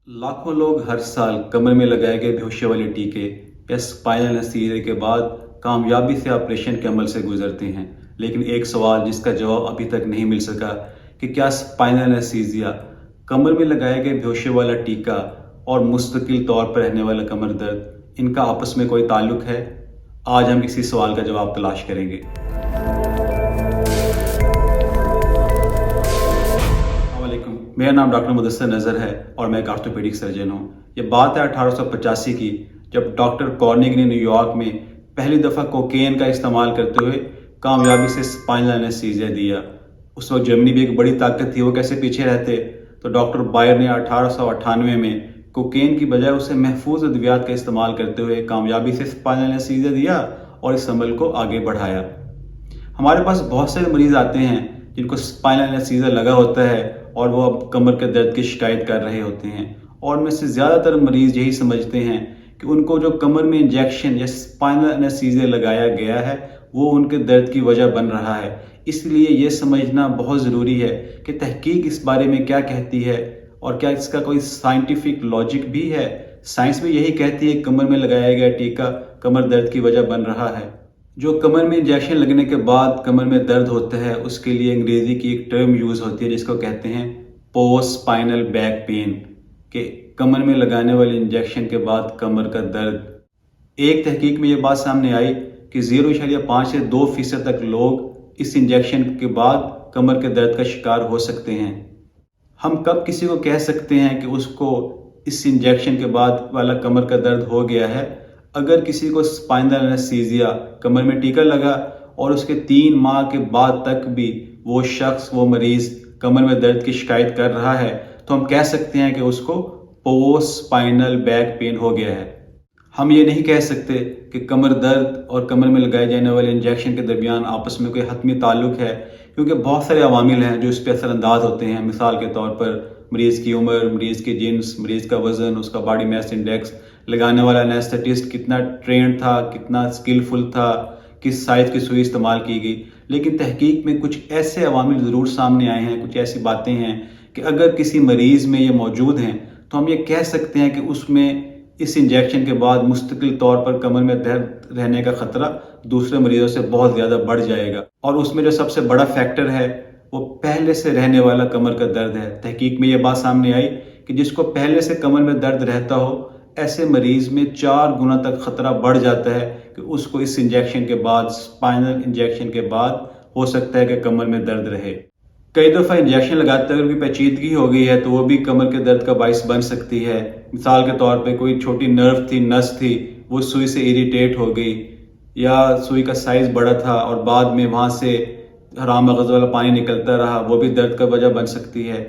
लाखों लोग हर साल कमर में लगाए गए बेहोशी वाले टीके या स्पाइनल एनेस्थीसिया के बाद कामयाबी से ऑपरेशन के अमल से गुजरते हैं। लेकिन एक सवाल जिसका जवाब अभी तक नहीं मिल सका कि क्या स्पाइनल एनेस्थीसिया, कमर में लगाए गए बेहोशी वाला टीका और मुस्तकिल तौर पर रहने वाला कमर दर्द, इनका आपस में कोई ताल्लुक है? आज हम इसी सवाल का जवाब तलाश करेंगे। मेरा नाम डॉक्टर मुदस्सिर नज़र है और मैं एक ऑर्थोपेडिक सर्जन हूँ। ये बात है 1885 की, जब डॉक्टर कॉर्निग ने न्यूयॉर्क में पहली दफ़ा कोकेन का इस्तेमाल करते हुए कामयाबी से स्पाइनल एनेस्थीसिया दिया। उस वक्त जर्मनी भी एक बड़ी ताकत थी, वो कैसे पीछे रहते। तो डॉक्टर बायर ने 1898 में कोकेन की बजाय उसे महफूज अद्वियात का इस्तेमाल करते हुए कामयाबी से स्पाइनल एनेस्थीसिया दिया और इस अमल को आगे बढ़ाया। हमारे पास बहुत सारे मरीज आते हैं जिनको स्पाइनल एनेस्थीसिया लगा होता है और वो अब कमर के दर्द की शिकायत कर रहे होते हैं, और में से ज़्यादातर मरीज यही समझते हैं कि उनको जो कमर में इंजेक्शन या स्पाइनल एनेस्थीसिया लगाया गया है वो उनके दर्द की वजह बन रहा है। इसलिए ये समझना बहुत ज़रूरी है कि तहकीक इस बारे में क्या कहती है और क्या इसका कोई साइंटिफिक लॉजिक भी है। साइंस भी यही कहती है कमर में लगाया गया टीका कमर दर्द की वजह बन रहा है। जो कमर में इंजेक्शन लगने के बाद कमर में दर्द होता है उसके लिए अंग्रेज़ी की एक टर्म यूज़ होती है जिसको कहते हैं पोस्ट स्पाइनल बैक पेन, कि कमर में लगाने वाले इंजेक्शन के बाद कमर का दर्द। एक तहकीक में ये बात सामने आई कि 0.5 से 2% तक लोग इस इंजेक्शन के बाद कमर के दर्द का शिकार हो सकते हैं। हम कब किसी को कह सकते हैं कि उसको इस इंजेक्शन के बाद वाला कमर का दर्द हो गया है? अगर किसी को स्पाइनल एनेस्थीसिया, कमर में टीका लगा और उसके 3 माह के बाद तक भी वो शख्स, वो मरीज कमर में दर्द की शिकायत कर रहा है, तो हम कह सकते हैं कि उसको पोस्ट स्पाइनल बैक पेन हो गया है। हम ये नहीं कह सकते कि कमर दर्द और कमर में लगाए जाने वाले इंजेक्शन के दरमियान आपस में कोई हतमी ताल्लुक है, क्योंकि बहुत सारे अवामिल हैं जो इस पर असरअंदाज होते हैं। मिसाल के तौर पर मरीज़ की उम्र, मरीज़ की जिन्स, मरीज़ का वज़न, उसका बॉडी मास इंडेक्स, लगाने वाला एनेस्थेटिस्ट कितना ट्रेंड था, कितना स्किलफुल था, किस साइज़ की सुई इस्तेमाल की गई। लेकिन तहकीक में कुछ ऐसे अवामिल ज़रूर सामने आए हैं, कुछ ऐसी बातें हैं कि अगर किसी मरीज़ में ये मौजूद हैं तो हम ये कह सकते हैं कि उसमें इस इंजेक्शन के बाद मुस्तकिल तौर पर कमर में दर्द रहने का ख़तरा दूसरे मरीज़ों से बहुत ज़्यादा बढ़ जाएगा। और उसमें जो सबसे बड़ा फैक्टर है वो पहले से रहने वाला कमर का दर्द है। तहकीक में ये बात सामने आई कि जिसको पहले से कमर में दर्द रहता हो, ऐसे मरीज़ में 4 गुना तक ख़तरा बढ़ जाता है कि उसको इस इंजेक्शन के बाद, स्पाइनल इंजेक्शन के बाद हो सकता है कि कमर में दर्द रहे। कई दफ़ा इंजेक्शन लगाते अगर कोई पेचीदगी हो गई है तो वो भी कमर के दर्द का बाइस बन सकती है। मिसाल के तौर पे कोई छोटी नर्व थी, नस थी, वो सुई से इरिटेट हो गई, या सुई का साइज़ बड़ा था और बाद में वहाँ से हराम मगज़ वाला पानी निकलता रहा, वो भी दर्द का वजह बन सकती है।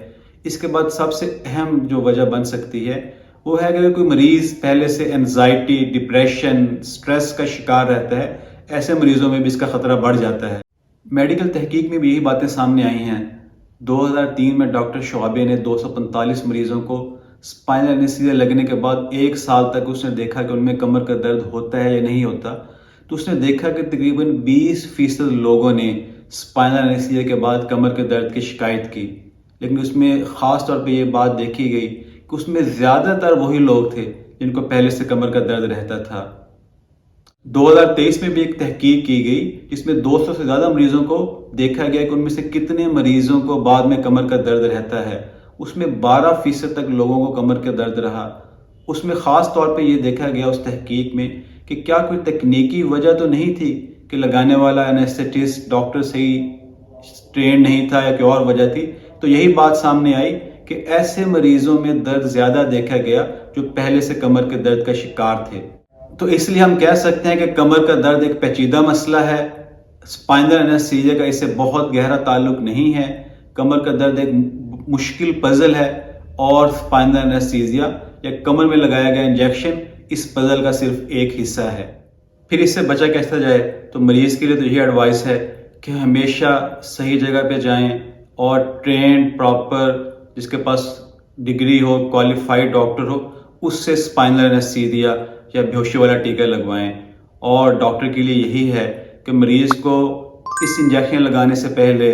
इसके बाद सबसे अहम जो वजह बन सकती है वो है कि अगर कोई मरीज़ पहले से एंजाइटी, डिप्रेशन, स्ट्रेस का शिकार रहता है, ऐसे मरीज़ों में भी इसका ख़तरा बढ़ जाता है। मेडिकल तहकीक में भी यही बातें सामने आई हैं। 2003 में डॉक्टर शोआबे ने 245 मरीज़ों को स्पाइनल एनेस्थीसिया लगने के बाद 1 साल तक उसने देखा कि उनमें कमर का दर्द होता है या नहीं होता। तो उसने देखा कि तकरीबन 20% लोगों ने स्पाइनल एनेस्थीसिया के बाद कमर के दर्द की शिकायत की। लेकिन उसमें ख़ास तौर पे ये बात देखी गई कि उसमें ज़्यादातर वही लोग थे जिनको पहले से कमर का दर्द रहता था। 2023 में भी एक तहकीक की गई जिसमें 200 से ज़्यादा मरीज़ों को देखा गया कि उनमें से कितने मरीज़ों को बाद में कमर का दर्द रहता है। उसमें 12% तक लोगों को कमर का दर्द रहा। उसमें ख़ास तौर पे ये देखा गया उस तहकीक में कि क्या कोई तकनीकी वजह तो नहीं थी कि लगाने वाला एनेस्थेटिस्ट, डॉक्टर सही ट्रेंड नहीं था, या कोई और वजह थी। तो यही बात सामने आई कि ऐसे मरीज़ों में दर्द ज़्यादा देखा गया जो पहले से कमर के दर्द का शिकार थे। तो इसलिए हम कह सकते हैं कि कमर का दर्द एक पेचीदा मसला है। स्पाइनल एनेस्थीसिया का इससे बहुत गहरा ताल्लुक नहीं है। कमर का दर्द एक मुश्किल पजल है और स्पाइनल एनेस्थीसिया या कमर में लगाया गया इंजेक्शन इस पजल का सिर्फ एक हिस्सा है। फिर इससे बचा कैसे जाए? तो मरीज़ के लिए तो यही एडवाइस है कि हमेशा सही जगह पे जाएं और ट्रेंड, प्रॉपर, जिसके पास डिग्री हो, क्वालिफाइड डॉक्टर हो, उससे स्पाइनल एनेस्थीसिया या बेहोशी वाला टीका लगवाएं। और डॉक्टर के लिए यही है कि मरीज़ को इस इंजेक्शन लगाने से पहले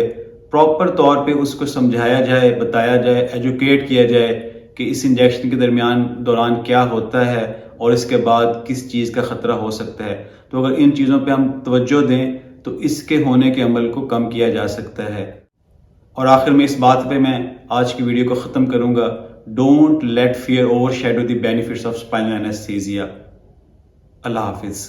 प्रॉपर तौर पे उसको समझाया जाए, बताया जाए, एजुकेट किया जाए کہ اس انجیکشن کے دوران کیا ہوتا ہے اور اس کے بعد کس چیز کا خطرہ ہو سکتا ہے. تو اگر ان چیزوں پہ ہم توجہ دیں تو اس کے ہونے کے عمل کو کم کیا جا سکتا ہے. اور آخر میں اس بات پہ میں آج کی ویڈیو کو ختم کروں گا. Don't let fear overshadow the benefits of spinal anaesthesia. اللہ حافظ.